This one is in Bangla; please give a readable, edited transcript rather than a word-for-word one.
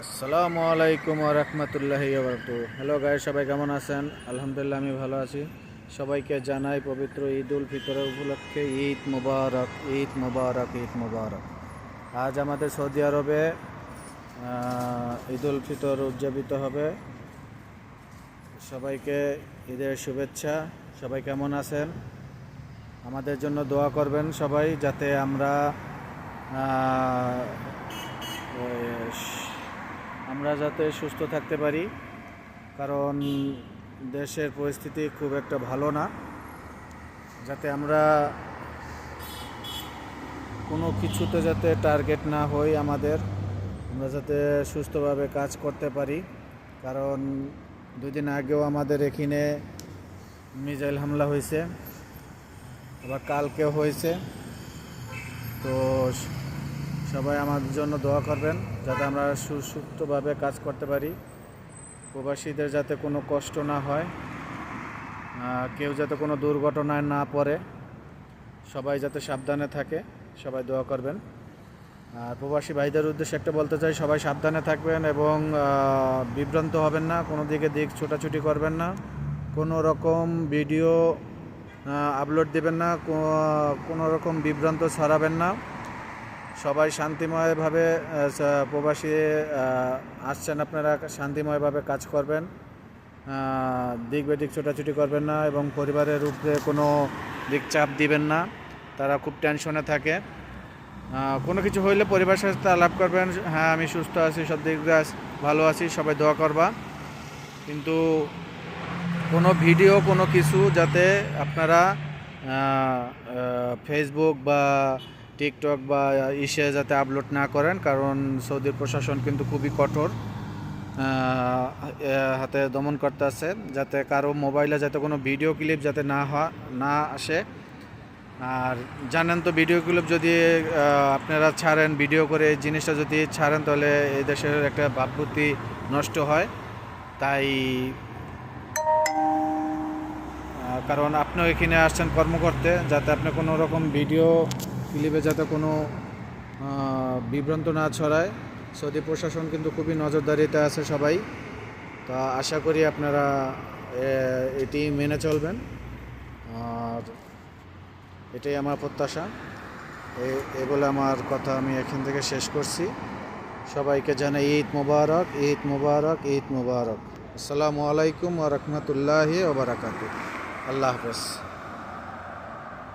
আসসালামু আলাইকুম ওয়া রাহমাতুল্লাহি ওয়া বারাকাতুহু। হ্যালো গাইস, সবাই কেমন আছেন? আলহামদুলিল্লাহ, আমি ভালো আছি। সবাইকে জানাই পবিত্র ঈদ উল ফিতরের উপলক্ষে ঈদ মুবারক, ঈদ মুবারক, ঈদ মুবারক। আজ আমাদের সৌদি আরবে ঈদ উল ফিতর উদযাপিত হবে। সবাইকে ঈদের শুভেচ্ছা। সবাই কেমন আছেন? আমাদের জন্য দোয়া করবেন সবাই, যাতে আমরা যাতে সুস্থ থাকতে পারি, কারণ দেশের পরিস্থিতি খুব একটা ভালো না। যাতে আমরা কোনো কিছুতে যাতে টার্গেট না হই, আমরা যাতে সুস্থভাবে কাজ করতে পারি। কারণ 2 দিন আগেও আমাদের এখানে মিসাইল হামলা হয়েছে, আবার কালকেও হয়েছে। তো সবাই আমাদের জন্য দোয়া করবেন, যাতে আমরা সুস্থভাবে কাজ করতে পারি। প্রবাসীদের যাতে কোনো কষ্ট না হয়, কেউ যাতে কোনো দুর্ঘটনায় না পড়ে, সবাই যাতে সাবধানে থাকে, সবাই দোয়া করবেন। আর প্রবাসী ভাইদের উদ্দেশ্যে একটা বলতে চাই, সবাই সাবধানে থাকবেন এবং বিভ্রান্ত হবেন না, কোনো দিক ছোটাছুটি করবেন না, কোনো রকম ভিডিও আপলোড দেবেন না, কোনো রকম বিভ্রান্ত ছড়াবেন না। সবাই শান্তিময়ভাবে প্রবাসী আসছেন, আপনারা শান্তিময়ভাবে কাজ করবেন, দিক বেদিক ছোটাছুটি করবেন না এবং পরিবারের উপরে কোনো দিক চাপ দিবেন না। তারা খুব টেনশনে থাকে। কোনো কিছু হইলে পরিবারের সাথে আলাপ করবেন, হ্যাঁ আমি সুস্থ আছি, সব দিক দিয়ে ভালো আছি, সবাই দোয়া করবা। কিন্তু কোনো ভিডিও কোনো কিছু যাতে আপনারা ফেসবুক বা টিকটক বা যাতে আপলোড না করেন, কারণ সৌদির প্রশাসন কিন্তু খুবই কঠোর হাতে দমন করতে আছে, যাতে কারো মোবাইলে যাতে কোনো ভিডিও ক্লিপ যাতে না আসে। আর জানেন তো, ভিডিও ক্লিপ যদি আপনারা ছাড়েন, ভিডিও করে এই জিনিসটা যদি ছাড়েন, তাহলে এই দেশের একটা ভাবমূর্তি নষ্ট হয়। তাই কারণ আপনিও এখানে আসছেন কর্ম করতে, যাতে আপনি কোনো রকম ভিডিও ক্লিপে যাতে কোনো বিভ্রান্ত না ছড়ায়। সৌদি প্রশাসন কিন্তু খুবই নজরদারিতে আছে সবাই। তো আশা করি আপনারা এটি মেনে চলবেন, আর এটাই আমার প্রত্যাশা। এগুলো আমার কথা, আমি এখান থেকে শেষ করছি। সবাইকে জানাই ঈদ মুবারক, ঈদ মুবারক, ঈদ মুবারক। আসসালামু আলাইকুম ওয়া রাহমাতুল্লাহি ওয়া বারাকাতুহু। আল্লাহ হাফেজ।